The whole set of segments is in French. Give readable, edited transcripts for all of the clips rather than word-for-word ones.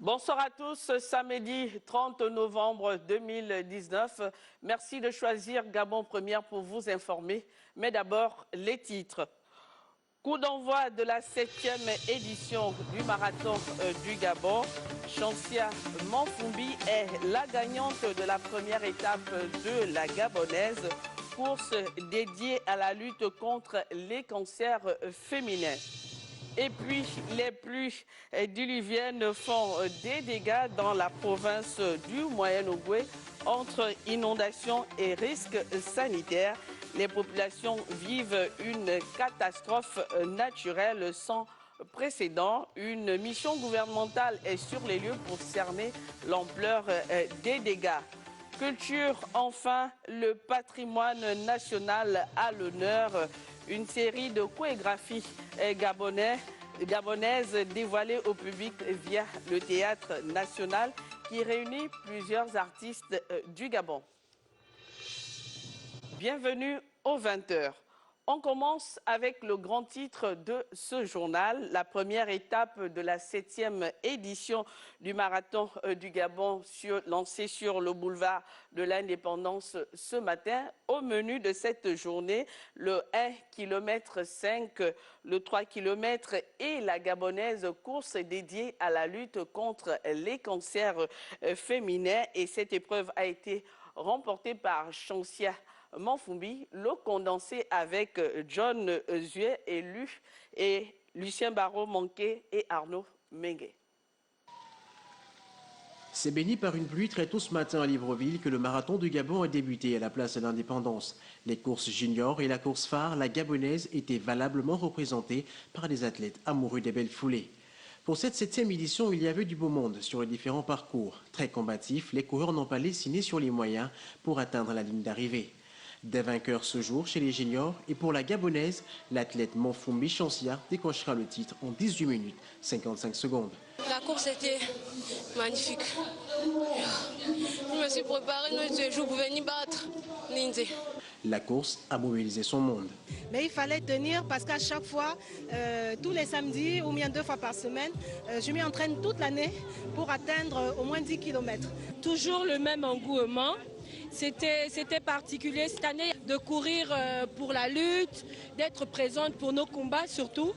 Bonsoir à tous, samedi 30 novembre 2019. Merci de choisir Gabon Première pour vous informer. Mais d'abord, les titres. Coup d'envoi de la 7e édition du marathon du Gabon. Chansia Manfumbi est la gagnante de la première étape de la Gabonaise, course dédiée à la lutte contre les cancers féminins. Et puis, les pluies diluviennes font des dégâts dans la province du Moyen-Ogooué entre inondations et risques sanitaires. Les populations vivent une catastrophe naturelle sans précédent. Une mission gouvernementale est sur les lieux pour cerner l'ampleur des dégâts. Culture, enfin, le patrimoine national à l'honneur. Une série de chorégraphies gabonaises dévoilées au public via le Théâtre national qui réunit plusieurs artistes du Gabon. Bienvenue aux 20h. On commence avec le grand titre de ce journal, la première étape de la 7e édition du marathon du Gabon lancé sur le boulevard de l'Indépendance ce matin. Au menu de cette journée, le 1 km 5, le 3 km et la gabonaise course dédiée à la lutte contre les cancers féminins. Et cette épreuve a été remportée par Chansia Manfumbi, le condensé avec John Zué et Lucien Barrault-Manqué et Arnaud Mengue. C'est béni par une pluie très tôt ce matin à Libreville que le marathon du Gabon a débuté à la place de l'Indépendance. Les courses juniors et la course phare, la gabonaise, étaient valablement représentées par des athlètes amoureux des belles foulées. Pour cette 7e édition, il y avait du beau monde sur les différents parcours. Très combatifs, les coureurs n'ont pas lésiné sur les moyens pour atteindre la ligne d'arrivée. Des vainqueurs ce jour chez les juniors et pour la gabonaise, l'athlète Manfumbi Chansia décrochera le titre en 18 minutes 55 secondes. La course était magnifique. Je me suis préparée tous les jours pour venir battre Lindsay. La course a mobilisé son monde. Mais il fallait tenir parce qu'à chaque fois, tous les samedis ou bien 2 fois par semaine, je m'y entraîne toute l'année pour atteindre au moins 10 km. Toujours le même engouement. C'était particulier cette année de courir pour la lutte, d'être présente pour nos combats surtout.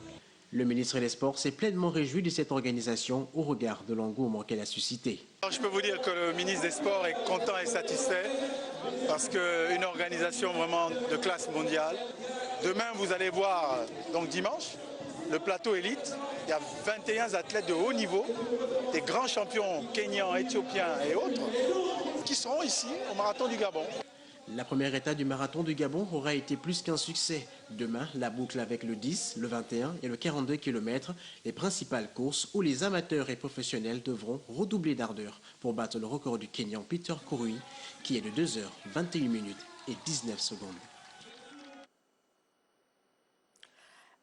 Le ministre des Sports s'est pleinement réjoui de cette organisation au regard de l'engouement qu'elle a suscité. Je peux vous dire que le ministre des Sports est content et satisfait parce qu'une organisation vraiment de classe mondiale. Demain, vous allez voir, donc dimanche, le plateau élite. Il y a 21 athlètes de haut niveau, des grands champions kenyans, éthiopiens et autres, qui seront ici au marathon du Gabon. La première étape du marathon du Gabon aura été plus qu'un succès. Demain, la boucle avec le 10, le 21 et le 42 km, les principales courses où les amateurs et professionnels devront redoubler d'ardeur pour battre le record du Kenyan Peter Kurui, qui est de 2 h 21 minutes et 19 secondes.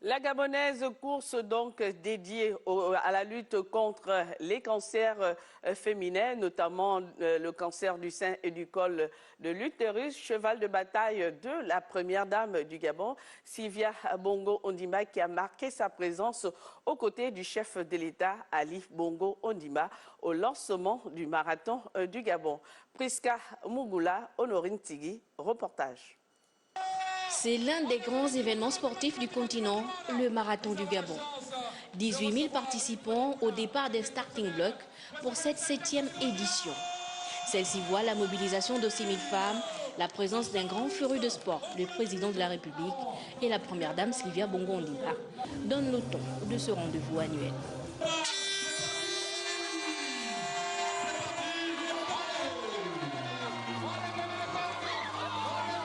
La gabonaise course donc dédiée à la lutte contre les cancers féminins, notamment le cancer du sein et du col de l'utérus, cheval de bataille de la première dame du Gabon, Sylvia Bongo Ondimba, qui a marqué sa présence aux côtés du chef de l'État, Ali Bongo Ondimba, au lancement du marathon du Gabon. Priska Mugula, Honorine Tigui, reportage. C'est l'un des grands événements sportifs du continent, le marathon du Gabon. 18 000 participants au départ des starting blocks pour cette 7e édition. Celle-ci voit la mobilisation de 6 000 femmes, la présence d'un grand fleuri de sport, le président de la République et la première dame Sylvia Bongo Ondimba, donne le ton de ce rendez-vous annuel.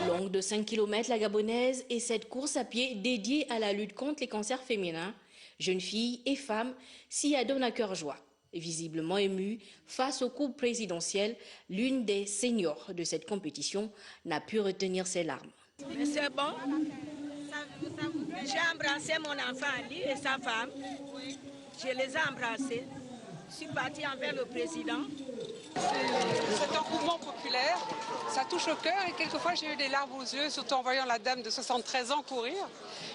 Longue de 5 km, la gabonaise est cette course à pied dédiée à la lutte contre les cancers féminins. Jeunes filles et femmes s'y adonnent à cœur joie. Visiblement émue face au coup présidentiel, l'une des seniors de cette compétition n'a pu retenir ses larmes. C'est bon. J'ai embrassé mon enfant Ali et sa femme. Je les ai embrassés. Je suis partie envers le président Cet engouement populaire, ça touche au cœur et quelquefois j'ai eu des larmes aux yeux, surtout en voyant la dame de 73 ans courir.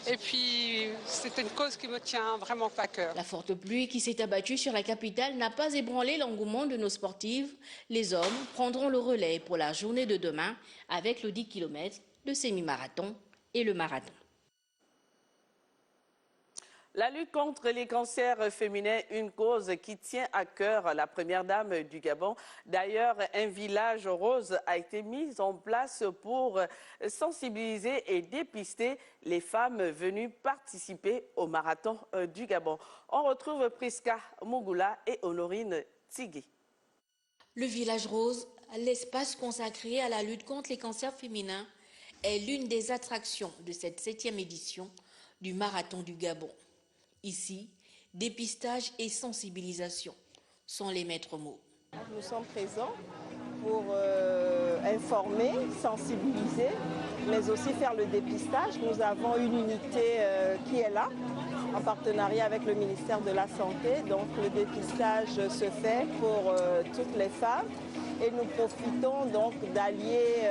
Et puis c'est une cause qui me tient vraiment à cœur. La forte pluie qui s'est abattue sur la capitale n'a pas ébranlé l'engouement de nos sportives. Les hommes prendront le relais pour la journée de demain avec le 10 km, le semi-marathon et le marathon. La lutte contre les cancers féminins, une cause qui tient à cœur la première dame du Gabon. D'ailleurs, un village rose a été mis en place pour sensibiliser et dépister les femmes venues participer au marathon du Gabon. On retrouve Priska Mougoula et Honorine Tigui. Le village rose, l'espace consacré à la lutte contre les cancers féminins, est l'une des attractions de cette 7e édition du marathon du Gabon. Ici, dépistage et sensibilisation sont les maîtres mots. Nous sommes présents pour informer, sensibiliser, mais aussi faire le dépistage. Nous avons une unité qui est là, en partenariat avec le ministère de la Santé. Donc le dépistage se fait pour toutes les femmes. Et nous profitons donc d'allier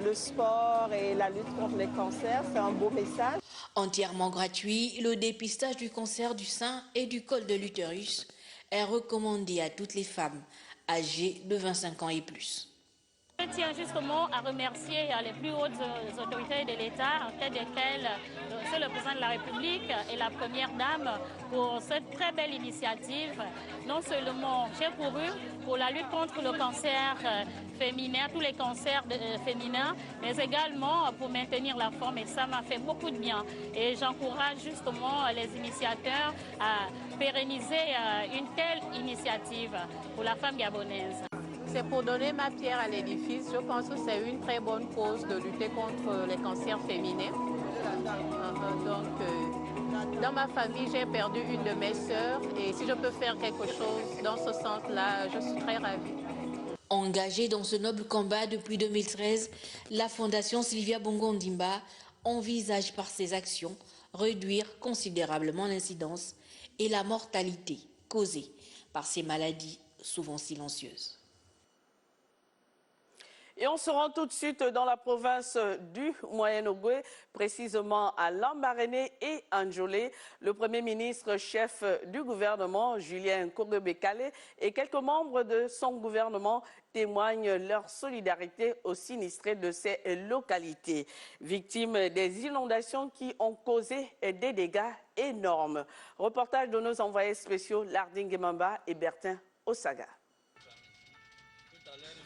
le sport et la lutte contre les cancers. C'est un beau message. Entièrement gratuit, le dépistage du cancer du sein et du col de l'utérus est recommandé à toutes les femmes âgées de 25 ans et plus. Je tiens justement à remercier les plus hautes autorités de l'État, en tête desquelles c'est le président de la République et la première dame pour cette très belle initiative. Non seulement j'ai couru pour la lutte contre le cancer féminin, tous les cancers féminins, mais également pour maintenir la forme et ça m'a fait beaucoup de bien. Et j'encourage justement les initiateurs à pérenniser une telle initiative pour la femme gabonaise. C'est pour donner ma pierre à l'édifice. Je pense que c'est une très bonne cause de lutter contre les cancers féminins. Dans ma famille, j'ai perdu une de mes sœurs et si je peux faire quelque chose dans ce sens-là, je suis très ravie. Engagée dans ce noble combat depuis 2013, la Fondation Sylvia Bongo Ndimba envisage par ses actions réduire considérablement l'incidence et la mortalité causée par ces maladies souvent silencieuses. Et on se rend tout de suite dans la province du Moyen-Ogooué, précisément à Lambaréné et Anjolé. Le Premier ministre chef du gouvernement, Julien Nkogbe-Kalé, et quelques membres de son gouvernement témoignent leur solidarité aux sinistrés de ces localités, victimes des inondations qui ont causé des dégâts énormes. Reportage de nos envoyés spéciaux Larding Mamba et Bertin Osaga.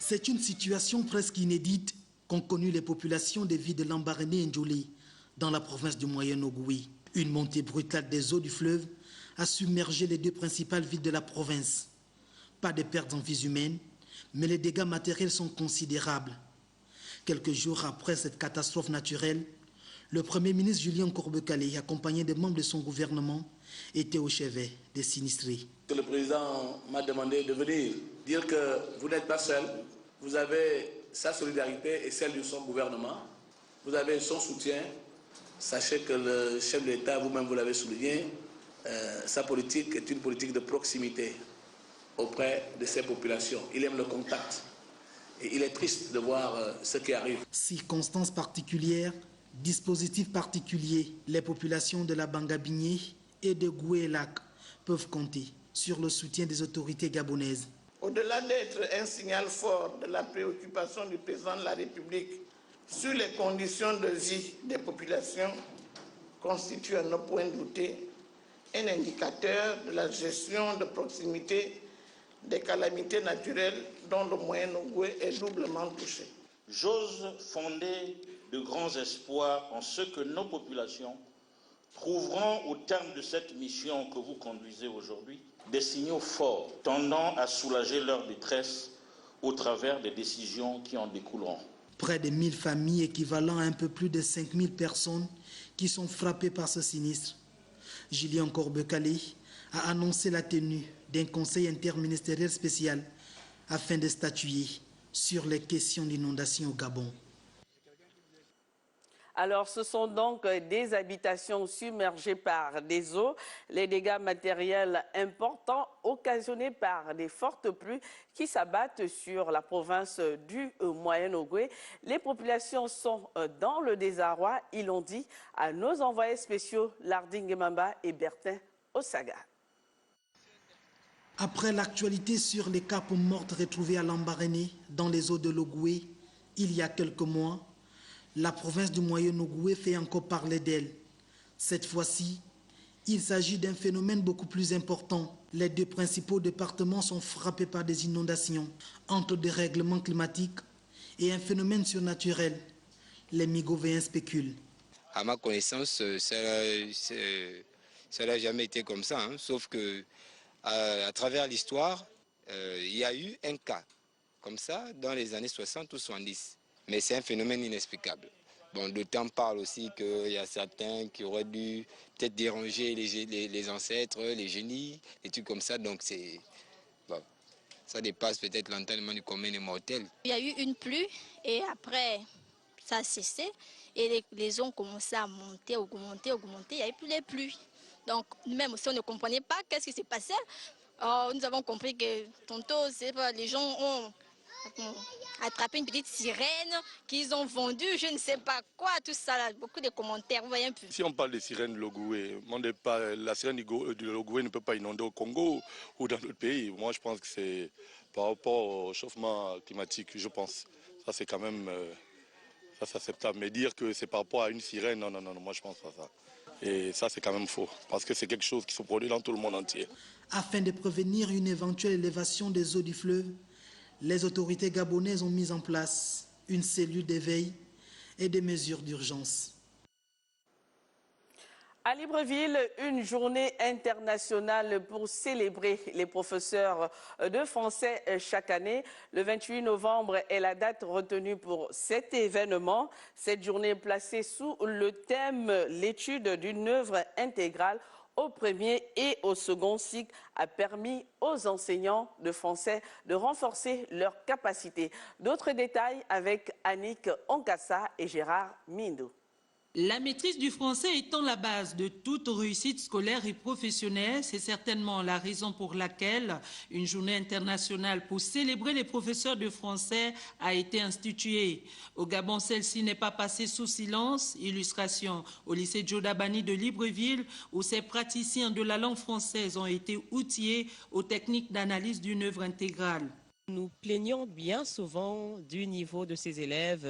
C'est une situation presque inédite qu'ont connue les populations des villes de Lambaréné et Ndjolé, dans la province du Moyen-Ogooué. Une montée brutale des eaux du fleuve a submergé les deux principales villes de la province. Pas de pertes en vies humaines, mais les dégâts matériels sont considérables. Quelques jours après cette catastrophe naturelle, le Premier ministre Julien Nkogbe-Kalé, accompagné des membres de son gouvernement, était au chevet des sinistrés. Le président m'a demandé de venir dire que vous n'êtes pas seul, vous avez sa solidarité et celle de son gouvernement, vous avez son soutien. Sachez que le chef de l'État, vous-même vous l'avez souligné, sa politique est une politique de proximité auprès de ses populations. Il aime le contact et il est triste de voir ce qui arrive. Circonstances particulières, dispositifs particuliers, les populations de la Bangabigné et de Goué-Lac peuvent compter sur le soutien des autorités gabonaises. Au-delà d'être un signal fort de la préoccupation du président de la République sur les conditions de vie des populations, constitue à ne point douter un indicateur de la gestion de proximité des calamités naturelles dont le Moyen-Ogooué est doublement touché. J'ose fonder de grands espoirs en ce que nos populations trouveront au terme de cette mission que vous conduisez aujourd'hui des signaux forts tendant à soulager leur détresse au travers des décisions qui en découleront. Près de 1000 familles équivalent à un peu plus de 5000 personnes qui sont frappées par ce sinistre. Julien Nkogbe-Kalé a annoncé la tenue d'un conseil interministériel spécial afin de statuer sur les questions d'inondation au Gabon. Alors, ce sont donc des habitations submergées par des eaux. Les dégâts matériels importants occasionnés par des fortes pluies qui s'abattent sur la province du Moyen-Ogooué. Les populations sont dans le désarroi, ils l'ont dit à nos envoyés spéciaux Larding Mamba et Bertin Osaga. Après l'actualité sur les carpes mortes retrouvées à Lambaréné, dans les eaux de l'Ogooué, il y a quelques mois, la province du Moyen-Ogooué fait encore parler d'elle. Cette fois-ci, il s'agit d'un phénomène beaucoup plus important. Les deux principaux départements sont frappés par des inondations, entre dérèglements climatiques et un phénomène surnaturel. Les Migovéens spéculent. À ma connaissance, ça n'a jamais été comme ça, hein, sauf que à travers l'histoire, il y a eu un cas comme ça dans les années 60 ou 70. Mais c'est un phénomène inexplicable. Bon, d'autant parle aussi qu'il y a certains qui auraient dû peut-être déranger les ancêtres, les génies, des trucs comme ça. Donc bon, ça dépasse peut-être l'entendement du commun des mortels. Il y a eu une pluie et après ça a cessé et les eaux ont commencé à monter, augmenter. Il n'y avait plus les pluies. Donc même si on ne comprenait pas qu'est-ce qui s'est passé, nous avons compris que tantôt les gens ont attrapé une petite sirène qu'ils ont vendue, je ne sais pas quoi, tout ça, là, beaucoup de commentaires, vous voyez un peu. Si on parle de sirène Logoué, la sirène du Logoué ne peut pas inonder au Congo ou dans d'autres pays. Moi, je pense que c'est par rapport au réchauffement climatique, je pense. Ça, c'est quand même ça, c'est acceptable. Mais dire que c'est par rapport à une sirène, non, moi, je pense pas ça. Et ça, c'est quand même faux, parce que c'est quelque chose qui se produit dans tout le monde entier. Afin de prévenir une éventuelle élévation des eaux du fleuve, les autorités gabonaises ont mis en place une cellule d'éveil et des mesures d'urgence. À Libreville, une journée internationale pour célébrer les professeurs de français chaque année. Le 28 novembre est la date retenue pour cet événement. Cette journée est placée sous le thème « L'étude d'une œuvre intégrale » au premier et au second cycle a permis aux enseignants de français de renforcer leurs capacités. D'autres détails avec Annick Onkassa et Gérard Mindo. La maîtrise du français étant la base de toute réussite scolaire et professionnelle, c'est certainement la raison pour laquelle une journée internationale pour célébrer les professeurs de français a été instituée. Au Gabon, celle-ci n'est pas passée sous silence. Illustration au lycée Djodabani de Libreville, où ces praticiens de la langue française ont été outillés aux techniques d'analyse d'une œuvre intégrale. Nous plaignons bien souvent du niveau de ces élèves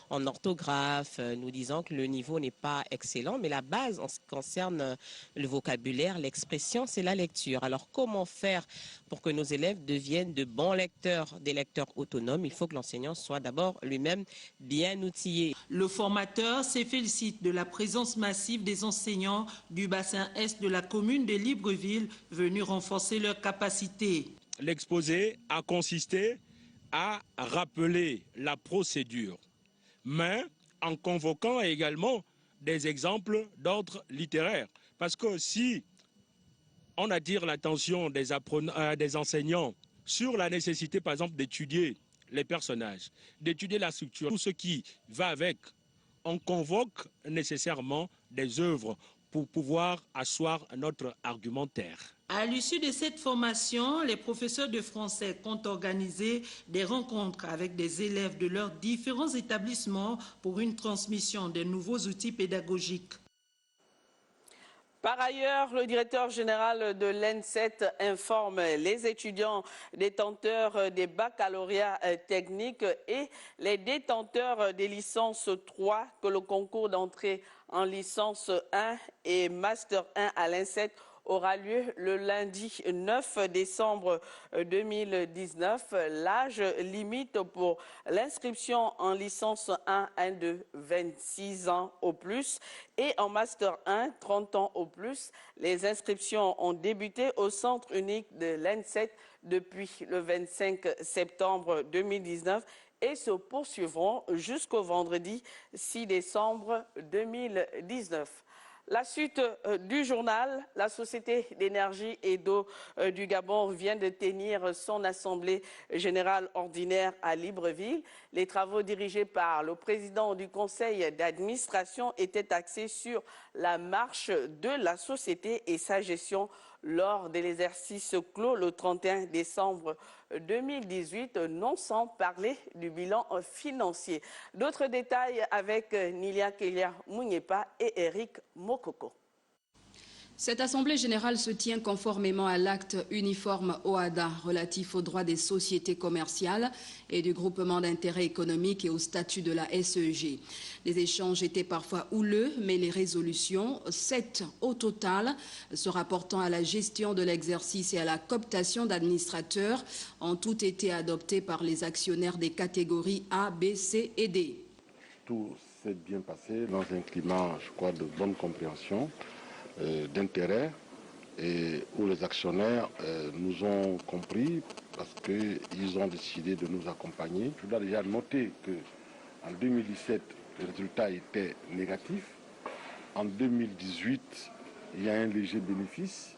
en orthographe, nous disant que le niveau n'est pas excellent, mais la base en ce qui concerne le vocabulaire, l'expression, c'est la lecture. Alors comment faire pour que nos élèves deviennent de bons lecteurs, des lecteurs autonomes? Il faut que l'enseignant soit d'abord lui-même bien outillé. Le formateur se félicite de la présence massive des enseignants du bassin est de la commune de Libreville venus renforcer leurs capacités. L'exposé a consisté à rappeler la procédure, mais en convoquant également des exemples d'ordre littéraire. Parce que si on attire l'attention des enseignants sur la nécessité, par exemple, d'étudier les personnages, d'étudier la structure, tout ce qui va avec, on convoque nécessairement des œuvres pour pouvoir asseoir notre argumentaire. À l'issue de cette formation, les professeurs de français comptent organiser des rencontres avec des élèves de leurs différents établissements pour une transmission des nouveaux outils pédagogiques. Par ailleurs, le directeur général de l'ENSET informe les étudiants détenteurs des baccalauréats techniques et les détenteurs des licences 3 que le concours d'entrée en licence 1 et Master 1 à l'ENSET aura lieu le lundi 9 décembre 2019. L'âge limite pour l'inscription en licence 1 est de 26 ans au plus et en Master 1, 30 ans au plus. Les inscriptions ont débuté au centre unique de l'ENSET depuis le 25 septembre 2019 et se poursuivront jusqu'au vendredi 6 décembre 2019. La suite du journal, la Société d'énergie et d'eau du Gabon vient de tenir son assemblée générale ordinaire à Libreville. Les travaux dirigés par le président du conseil d'administration étaient axés sur la marche de la société et sa gestion lors de l'exercice clos le 31 décembre 2018, non sans parler du bilan financier. D'autres détails avec Nilia Kelia Mounyepa et Eric Mokoko. Cette assemblée générale se tient conformément à l'acte uniforme OHADA relatif aux droits des sociétés commerciales et du groupement d'intérêt économique et au statut de la SEG. Les échanges étaient parfois houleux, mais les résolutions, 7 au total, se rapportant à la gestion de l'exercice et à la cooptation d'administrateurs, ont toutes été adoptées par les actionnaires des catégories A, B, C et D. Tout s'est bien passé dans un climat, je crois, de bonne compréhension, d'intérêt, et où les actionnaires nous ont compris parce qu'ils ont décidé de nous accompagner. Je dois déjà noter qu'en 2017, le résultat était négatif. En 2018, il y a un léger bénéfice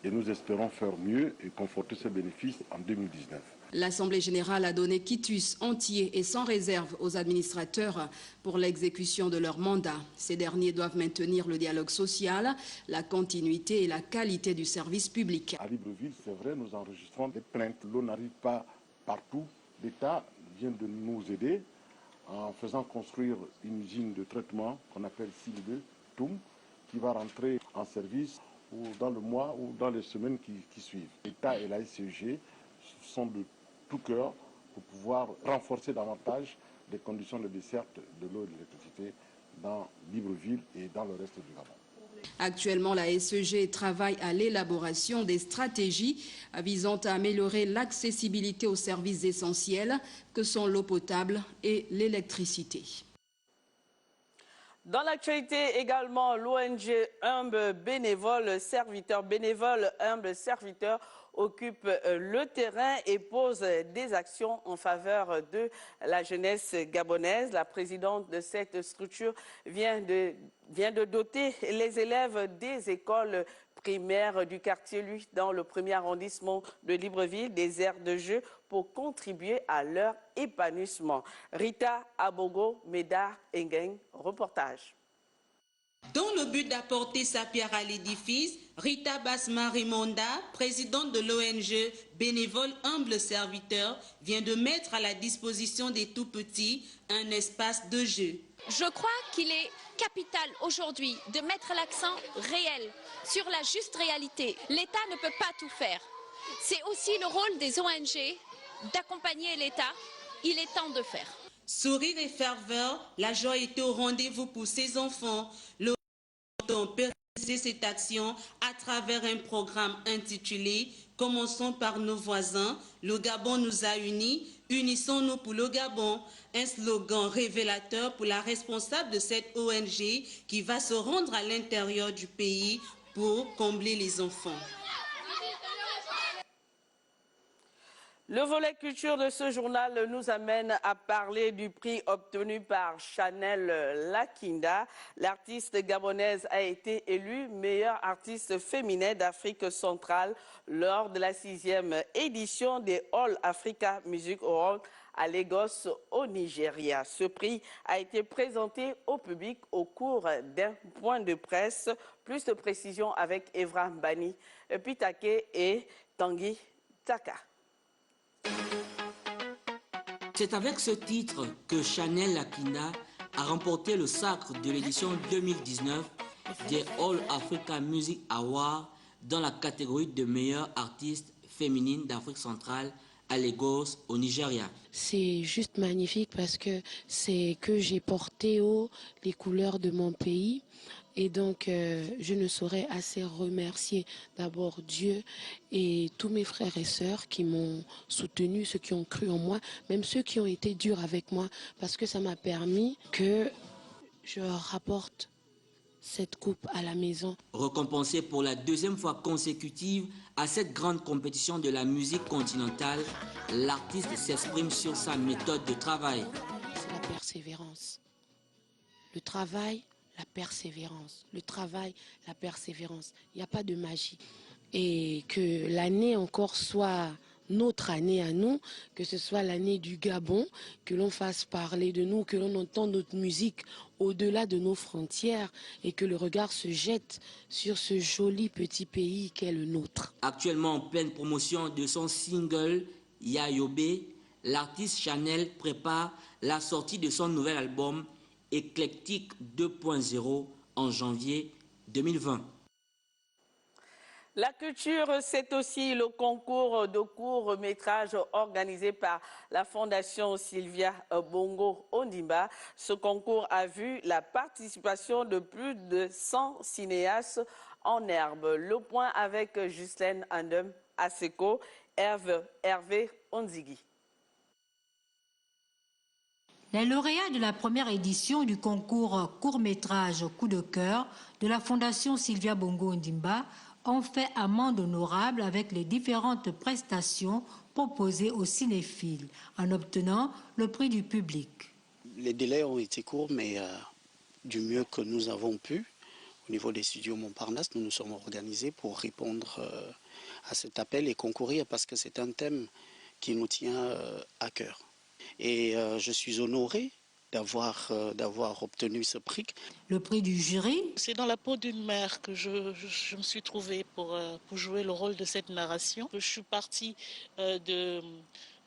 et nous espérons faire mieux et conforter ce bénéfice en 2019. L'Assemblée générale a donné quitus entier et sans réserve aux administrateurs pour l'exécution de leur mandat. Ces derniers doivent maintenir le dialogue social, la continuité et la qualité du service public. À Libreville, c'est vrai, nous enregistrons des plaintes. L'eau n'arrive pas partout. L'État vient de nous aider en faisant construire une usine de traitement qu'on appelle SIL2, TOUM, qui va rentrer en service ou dans le mois ou dans les semaines qui suivent. L'État et la SEG sont de tout cœur pour pouvoir renforcer davantage les conditions de desserte de l'eau et de l'électricité dans Libreville et dans le reste du Gabon. Actuellement, la SEG travaille à l'élaboration des stratégies visant à améliorer l'accessibilité aux services essentiels que sont l'eau potable et l'électricité. Dans l'actualité également, l'ONG Humble Bénévole Serviteur occupe le terrain et pose des actions en faveur de la jeunesse gabonaise. La présidente de cette structure vient de doter les élèves des écoles primaires du quartier, lui, dans le 1er arrondissement de Libreville, des aires de jeu pour contribuer à leur épanouissement. Rita Abogo, Médard Engeng, reportage. Dans le but d'apporter sa pierre à l'édifice, Rita Basma Rimonda, présidente de l'ONG Bénévole Humble Serviteur, vient de mettre à la disposition des tout-petits un espace de jeu. Je crois qu'il est capital aujourd'hui de mettre l'accent réel sur la juste réalité. L'État ne peut pas tout faire. C'est aussi le rôle des ONG d'accompagner l'État. Il est temps de faire. Sourire et ferveur, la joie était au rendez-vous pour ces enfants. Le pérenniser cette action à travers un programme intitulé « Commençons par nos voisins, le Gabon nous a unis, unissons-nous pour le Gabon », un slogan révélateur pour la responsable de cette ONG qui va se rendre à l'intérieur du pays pour combler les enfants. Le volet culture de ce journal nous amène à parler du prix obtenu par Chanel Lakinda. L'artiste gabonaise a été élue meilleure artiste féminine d'Afrique centrale lors de la 6e édition des All Africa Music Awards à Lagos, au Nigeria. Ce prix a été présenté au public au cours d'un point de presse. Plus de précisions avec Evra Bani Pitake et Tanguy Taka. C'est avec ce titre que Chanel Lakinda a remporté le sacre de l'édition 2019 des All Africa Music Awards dans la catégorie de meilleure artiste féminine d'Afrique centrale à Lagos, au Nigeria. C'est juste magnifique parce que c'est que j'ai porté haut les couleurs de mon pays. Et donc, je ne saurais assez remercier d'abord Dieu et tous mes frères et sœurs qui m'ont soutenu, ceux qui ont cru en moi, même ceux qui ont été durs avec moi, parce que ça m'a permis que je rapporte cette coupe à la maison. Récompensé pour la 2e fois consécutive à cette grande compétition de la musique continentale, l'artiste s'exprime sur sa méthode de travail. C'est la persévérance. Le travail la persévérance. Le travail, la persévérance. Il n'y a pas de magie. Et que l'année encore soit notre année à nous, que ce soit l'année du Gabon, que l'on fasse parler de nous, que l'on entende notre musique au-delà de nos frontières et que le regard se jette sur ce joli petit pays qu'est le nôtre. Actuellement en pleine promotion de son single Yayobe, l'artiste Chanel prépare la sortie de son nouvel album Éclectique 2.0 en janvier 2020. La culture, c'est aussi le concours de court-métrage organisé par la Fondation Sylvia Bongo Ondimba. Ce concours a vu la participation de plus de 100 cinéastes en herbe. Le point avec Justine Andem Aseko, Hervé Onzigui. Les lauréats de la première édition du concours court-métrage Coup de cœur de la Fondation Sylvia Bongo Ondimba ont fait amende honorable avec les différentes prestations proposées aux cinéphiles en obtenant le prix du public. Les délais ont été courts, mais du mieux que nous avons pu, au niveau des studios Montparnasse, nous nous sommes organisés pour répondre à cet appel et concourir parce que c'est un thème qui nous tient à cœur. Et je suis honoré d'avoir obtenu ce prix. Le prix du jury. C'est dans la peau d'une mère que je me suis trouvée pour jouer le rôle de cette narration. Je suis partie de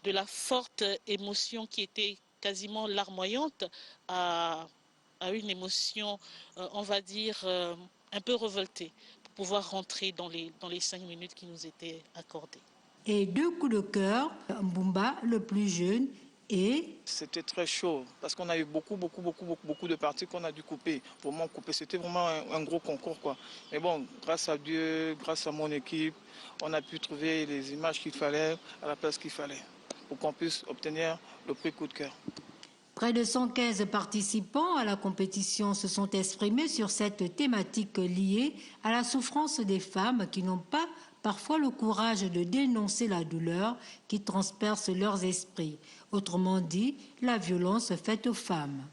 la forte émotion qui était quasiment larmoyante à une émotion, on va dire, un peu révoltée, pour pouvoir rentrer dans les 5 minutes qui nous étaient accordées. Et 2 coups de cœur, Mbumba, le plus jeune, et c'était très chaud parce qu'on a eu beaucoup de parties qu'on a dû couper. Vraiment couper. C'était vraiment un gros concours, quoi. Mais bon, grâce à Dieu, grâce à mon équipe, on a pu trouver les images qu'il fallait à la place qu'il fallait pour qu'on puisse obtenir le prix coup de cœur. Près de 115 participants à la compétition se sont exprimés sur cette thématique liée à la souffrance des femmes qui n'ont pas parfois le courage de dénoncer la douleur qui transperce leurs esprits. Autrement dit, la violence faite aux femmes.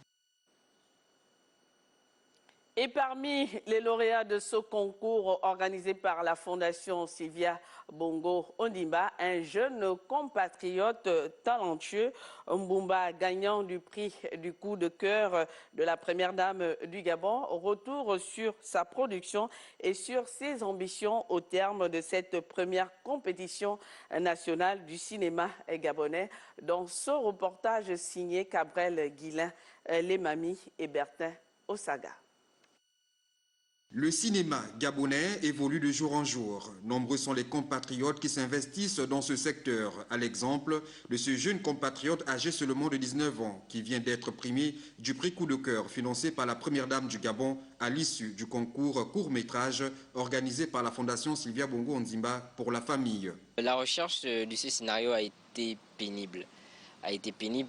Et parmi les lauréats de ce concours organisé par la Fondation Sylvia Bongo Ondimba, un jeune compatriote talentueux, Mbumba, gagnant du prix du coup de cœur de la première dame du Gabon, retour sur sa production et sur ses ambitions au terme de cette première compétition nationale du cinéma gabonais. Dans ce reportage signé Cabrel Guilin, Lemami et Bertin Osaga. Le cinéma gabonais évolue de jour en jour. Nombreux sont les compatriotes qui s'investissent dans ce secteur. À l'exemple de ce jeune compatriote âgé seulement de 19 ans qui vient d'être primé du prix Coup de cœur financé par la première dame du Gabon à l'issue du concours court-métrage organisé par la Fondation Sylvia Bongo Ondimba pour la famille. La recherche de ce scénario a été pénible.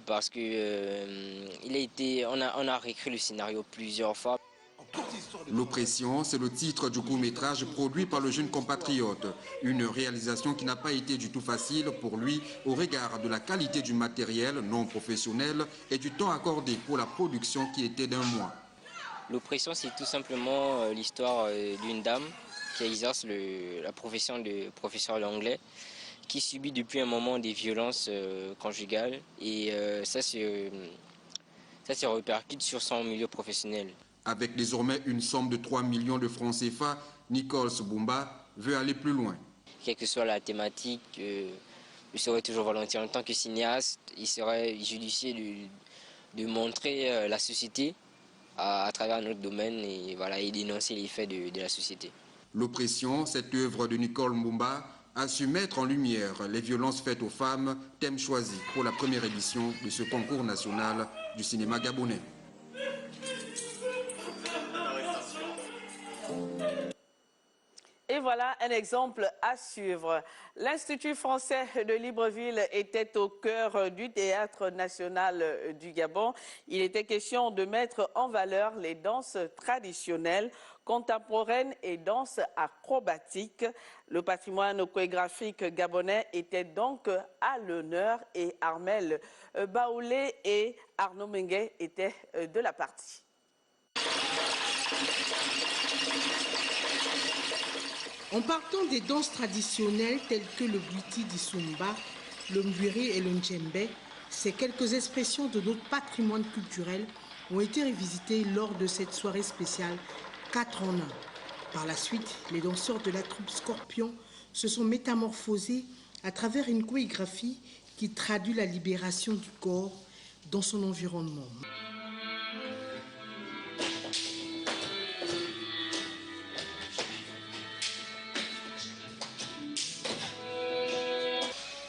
Parce que on a réécrit le scénario plusieurs fois. L'oppression, c'est le titre du court-métrage produit par le jeune compatriote. Une réalisation qui n'a pas été du tout facile pour lui au regard de la qualité du matériel non professionnel et du temps accordé pour la production qui était d'1 mois. L'oppression, c'est tout simplement l'histoire d'une dame qui exerce la profession de professeur d'anglais, qui subit depuis un moment des violences conjugales et ça se répercute sur son milieu professionnel. Avec désormais une somme de 3 millions de francs CFA, Nicole Mbumba veut aller plus loin. Quelle que soit la thématique, je serais toujours volontaire. En tant que cinéaste, il serait judicieux de montrer la société à travers notre domaine et dénoncer les faits de la société. L'oppression, cette œuvre de Nicole Mbumba, a su mettre en lumière les violences faites aux femmes, thème choisi pour la première édition de ce concours national du cinéma gabonais. Et voilà un exemple à suivre. L'Institut français de Libreville était au cœur du Théâtre national du Gabon. Il était question de mettre en valeur les danses traditionnelles, contemporaines et danses acrobatiques. Le patrimoine chorégraphique gabonais était donc à l'honneur et Armel Baoulé et Arnaud Menguet étaient de la partie. En partant des danses traditionnelles telles que le Bwiti Disumba, le Mbwiri et le Ndjembe, ces quelques expressions de notre patrimoine culturel ont été revisitées lors de cette soirée spéciale 4 en 1. Par la suite, les danseurs de la troupe Scorpion se sont métamorphosés à travers une chorégraphie qui traduit la libération du corps dans son environnement.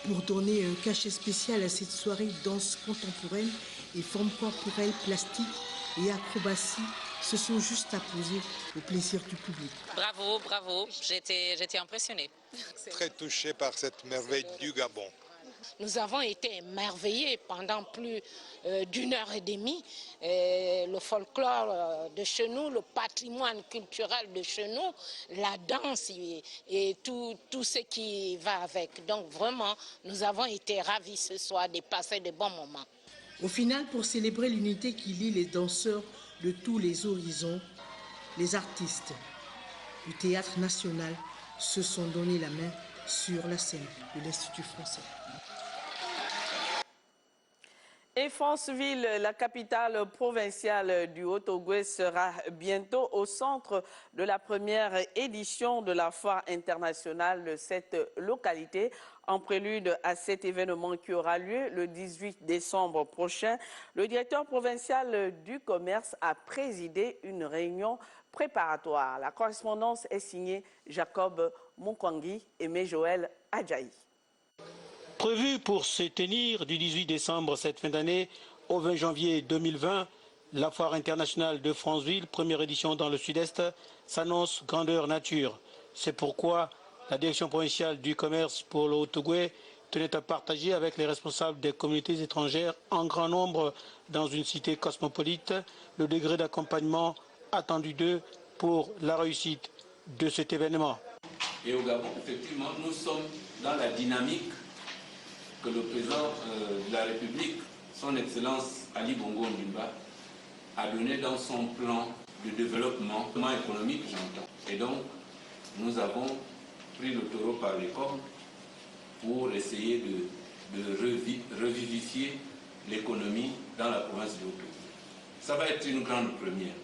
Pour donner un cachet spécial à cette soirée danse contemporaine et formes corporelles, plastiques et acrobatie se sont juste apposés au plaisir du public. Bravo, bravo, j'étais impressionnée. Très touché par cette merveille du Gabon. Nous avons été émerveillés pendant plus d'1h30. Le folklore de chez nous, le patrimoine culturel de chez nous, la danse et tout ce qui va avec. Donc vraiment, nous avons été ravis ce soir de passer de bons moments. Au final, pour célébrer l'unité qui lie les danseurs de tous les horizons, les artistes du Théâtre national se sont donné la main sur la scène de l'Institut français. Et Franceville, la capitale provinciale du Haut-Ogooué, sera bientôt au centre de la première édition de la foire internationale de cette localité. En prélude à cet événement qui aura lieu le 18 décembre prochain, le directeur provincial du commerce a présidé une réunion préparatoire. La correspondance est signée Jacob Moukwangi et Joël Adjaï. Prévu pour se tenir du 18 décembre cette fin d'année au 20 janvier 2020, la foire internationale de Franceville, première édition dans le sud-est, s'annonce grandeur nature. C'est pourquoi la direction provinciale du commerce pour le Haut-Ogooué tenait à partager avec les responsables des communautés étrangères en grand nombre dans une cité cosmopolite le degré d'accompagnement attendu d'eux pour la réussite de cet événement. Et au Gabon, effectivement, nous sommes dans la dynamique que le président de la République, son Excellence Ali Bongo Ondimba, a donné dans son plan de développement économique, j'entends. Et donc, nous avons pris le taureau par les cornes pour essayer de revivifier l'économie dans la province de Haut-Ogooué. Ça va être une grande première.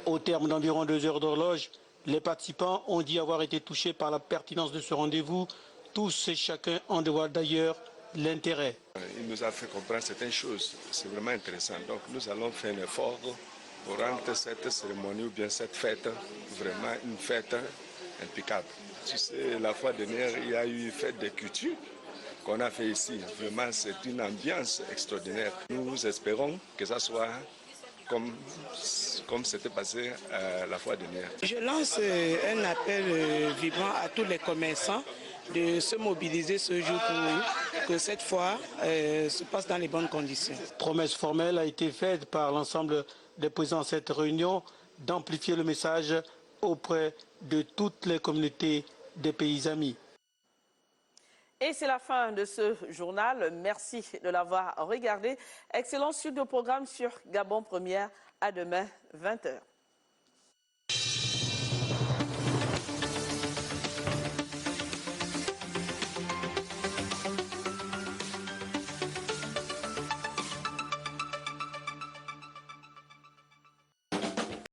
Au terme d'environ 2 heures d'horloge, les participants ont dit avoir été touchés par la pertinence de ce rendez-vous. Tous et chacun en voient d'ailleurs l'intérêt. Il nous a fait comprendre certaines choses. C'est vraiment intéressant. Donc nous allons faire un effort pour rendre cette cérémonie ou bien cette fête vraiment une fête impeccable. Tu sais, la fois dernière, il y a eu une fête des cultures qu'on a fait ici. Vraiment, c'est une ambiance extraordinaire. Nous espérons que ça soit comme c'était passé la fois dernière. Je lance un appel vivant à tous les commerçants de se mobiliser ce jour pour que cette foire se passe dans les bonnes conditions. Promesse formelle a été faite par l'ensemble des présents à cette réunion d'amplifier le message auprès de toutes les communautés des pays amis. Et c'est la fin de ce journal. Merci de l'avoir regardé. Excellente suite de programme sur Gabon Première. À demain, 20h.